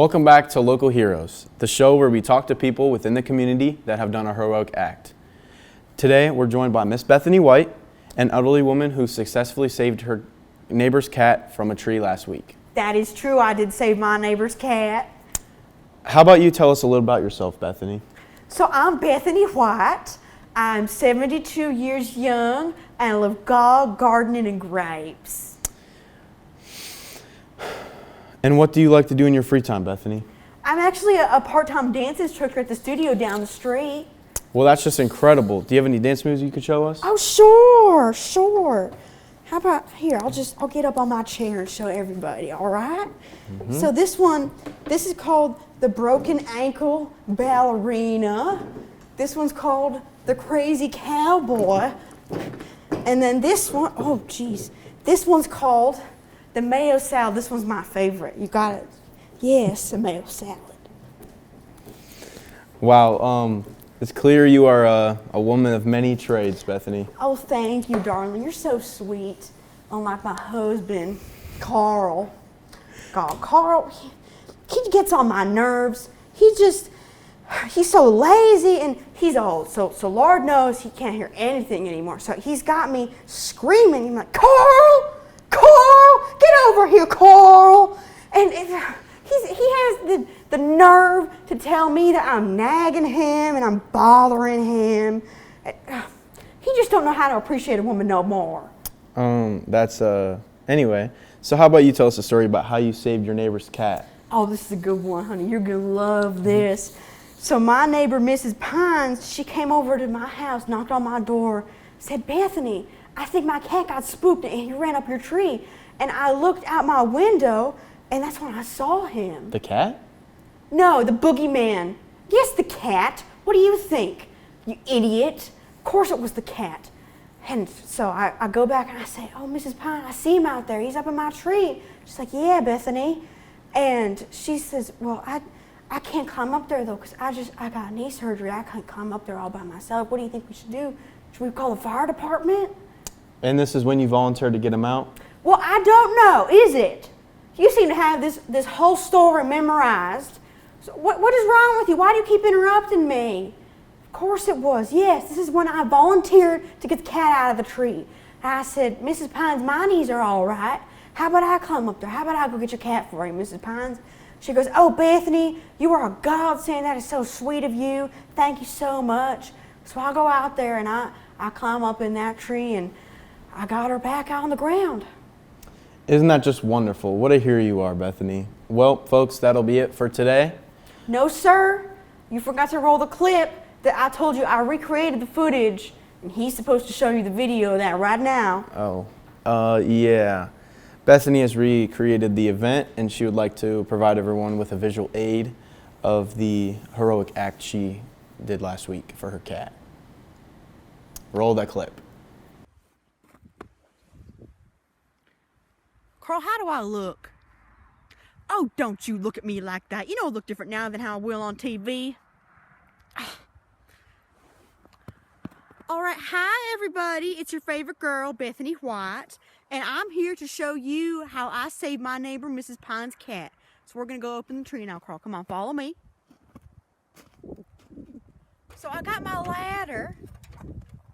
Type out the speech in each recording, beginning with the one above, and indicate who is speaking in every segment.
Speaker 1: Welcome back to Local Heroes, the show where we talk to people within the community that have done a heroic act. Today, we're joined by Miss Bethany White, an elderly woman who successfully saved her neighbor's cat from a tree last week.
Speaker 2: That is true. I did save my neighbor's cat.
Speaker 1: How about you tell us a little about yourself, Bethany?
Speaker 2: So I'm Bethany White. I'm 72 years young, and I love God, gardening, and grapes.
Speaker 1: And what do you like to do in your free time, Bethany?
Speaker 2: I'm actually a part-time dance instructor at the studio down the street.
Speaker 1: Well, that's just incredible. Do you have any dance moves you could show us?
Speaker 2: Oh, sure. How about here? I'll get up on my chair and show everybody, all right? Mm-hmm. So this is called the broken ankle ballerina. This one's called the crazy cowboy. And then this one, oh geez, this one's called the mayo salad. This one's my favorite. You got it? Yes, the mayo salad.
Speaker 1: Wow, it's clear you are a woman of many trades, Bethany.
Speaker 2: Oh, thank you, darling. You're so sweet. Unlike my husband, Carl. God, Carl, he gets on my nerves. He's so lazy and he's old. So Lord knows he can't hear anything anymore. So he's got me screaming. I'm like, Carl, get over here, Carl. And he has the nerve to tell me that I'm nagging him and I'm bothering him. He just don't know how to appreciate a woman no more.
Speaker 1: Anyway, so how about you tell us a story about how you saved your neighbor's cat?
Speaker 2: Oh, this is a good one, honey. You're going to love this. So my neighbor, Mrs. Pines, she came over to my house, knocked on my door, said, Bethany, I think my cat got spooked and he ran up your tree. And I looked out my window, and that's when I saw him.
Speaker 1: The cat?
Speaker 2: No, the boogeyman. Yes, the cat. What do you think, you idiot? Of course it was the cat. And so I go back and I say, oh, Mrs. Pine, I see him out there. He's up in my tree. She's like, yeah, Bethany. And she says, well, I can't climb up there, though, because I got knee surgery. I can't climb up there all by myself. What do you think we should do? Should we call the fire department?
Speaker 1: And this is when you volunteered to get him out?
Speaker 2: Well, I don't know, is it? You seem to have this whole story memorized. So what is wrong with you? Why do you keep interrupting me? Of course it was. Yes, this is when I volunteered to get the cat out of the tree. I said, Mrs. Pines, my knees are all right. How about I climb up there? How about I go get your cat for you, Mrs. Pines? She goes, oh, Bethany, you are a godsend. That is so sweet of you. Thank you so much. So I go out there and I climb up in that tree and I got her back out on the ground.
Speaker 1: Isn't that just wonderful? What a hero you are, Bethany. Well, folks, that'll be it for today.
Speaker 2: No, sir. You forgot to roll the clip that I told you I recreated the footage, and he's supposed to show you the video of that right now.
Speaker 1: Oh, yeah. Bethany has recreated the event, and she would like to provide everyone with a visual aid of the heroic act she did last week for her cat. Roll that clip.
Speaker 2: Carl, how do I look? Oh, don't you look at me like that. You know I look different now than how I will on TV. All right, hi everybody. It's your favorite girl, Bethany White, and I'm here to show you how I saved my neighbor, Mrs. Pine's cat. So we're gonna go up in the tree now, Carl. Come on, follow me. So I got my ladder,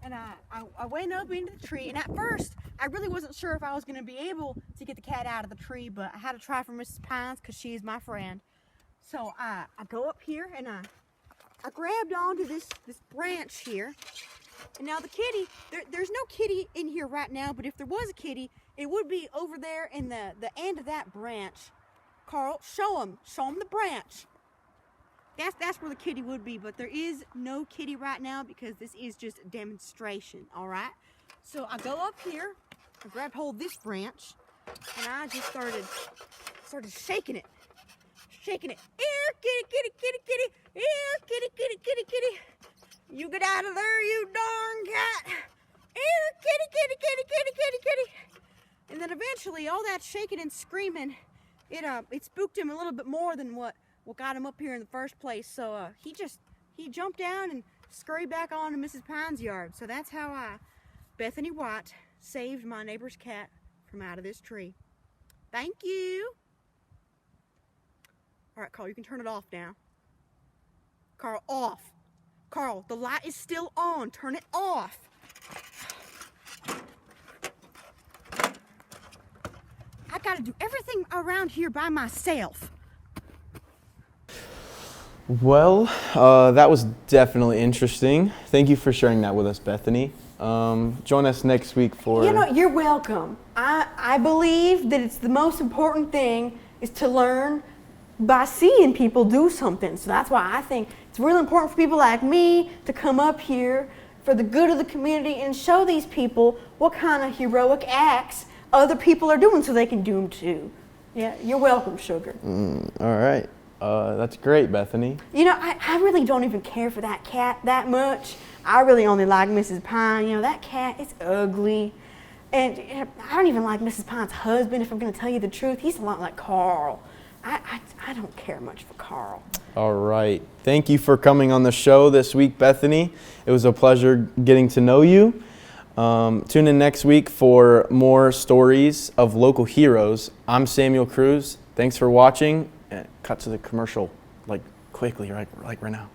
Speaker 2: and I went up into the tree, and at first, I really wasn't sure if I was going to be able to get the cat out of the tree, but I had to try for Mrs. Pines because she is my friend. So I go up here, and I grabbed onto this branch here. And now the kitty, there's no kitty in here right now, but if there was a kitty, it would be over there in the end of that branch. Carl, show him the branch. That's where the kitty would be, but there is no kitty right now because this is just a demonstration, all right? So I go up here, I grabbed hold of this branch, and I just started shaking it. Shaking it. Here, kitty, kitty, kitty, kitty. Here, kitty, kitty, kitty, kitty. You get out of there, you darn cat. Here, kitty, kitty, kitty, kitty, kitty, kitty. And then eventually, all that shaking and screaming, it spooked him a little bit more than what got him up here in the first place. So he jumped down and scurried back on to Mrs. Pine's yard. So that's how Bethany White saved my neighbor's cat from out of this tree. Thank you. All right, Carl, you can turn it off now. Carl, off. Carl, the light is still on. Turn it off. I gotta do everything around here by myself.
Speaker 1: Well, that was definitely interesting. Thank you for sharing that with us, Bethany. Join us next week for...
Speaker 2: You know, you're welcome. I believe that it's the most important thing is to learn by seeing people do something. So that's why I think it's really important for people like me to come up here for the good of the community and show these people what kind of heroic acts other people are doing so they can do them too. Yeah, you're welcome, sugar.
Speaker 1: All right. That's great, Bethany.
Speaker 2: You know, I really don't even care for that cat that much. I really only like Mrs. Pine. You know, that cat is ugly. And I don't even like Mrs. Pine's husband, if I'm going to tell you the truth. He's a lot like Carl. I don't care much for Carl.
Speaker 1: All right. Thank you for coming on the show this week, Bethany. It was a pleasure getting to know you. Tune in next week for more stories of local heroes. I'm Samuel Cruz. Thanks for watching. Cut to the commercial, like quickly, right now.